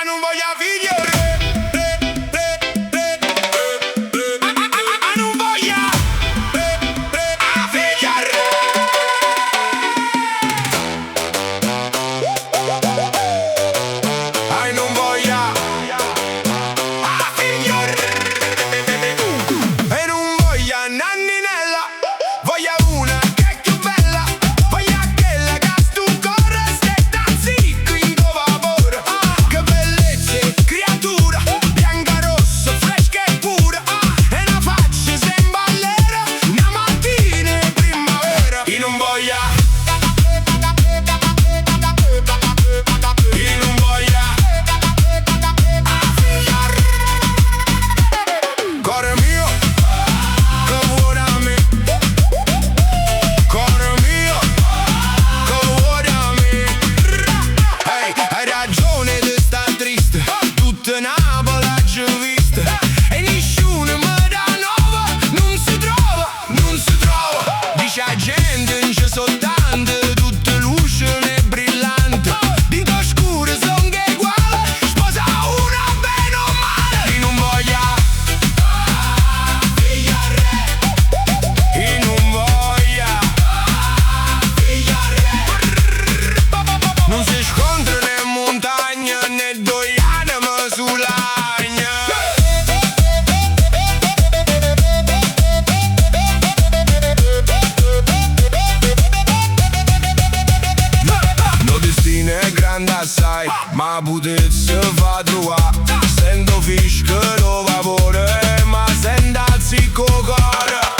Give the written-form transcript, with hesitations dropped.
non voglio figliare. Non voglio figliare. Non voglio figliare. E non voglio nanninella, voglio una che è più bella. Voglio quella che stu corre stetta zicco in vapore. Che bellezza, creatura, bianca, rossa, fresca e pura. E una faccia semballera, una mattina in primavera. Io non voglio. Io non voglio figliare. Cuore mio, che vuoi da me? Cuore mio, che vuoi da me? Ehi, hai ragione di star triste, tutta Napoli ha già vista. E nessuno mi dà nuova, non si trova, non si trova. Dice la gente, non c'è soltanto, tutte luce e brillante. Dito scure son che uguale, sposa una bene o male. Io non voglio figliare. Io non voglio figliare. Non si scontra né montagna né due anime sull'agna. Lo destino è grande assai, ma potesse fa trovare. Sento fischio lo vapore, ma sento al zicco cuore.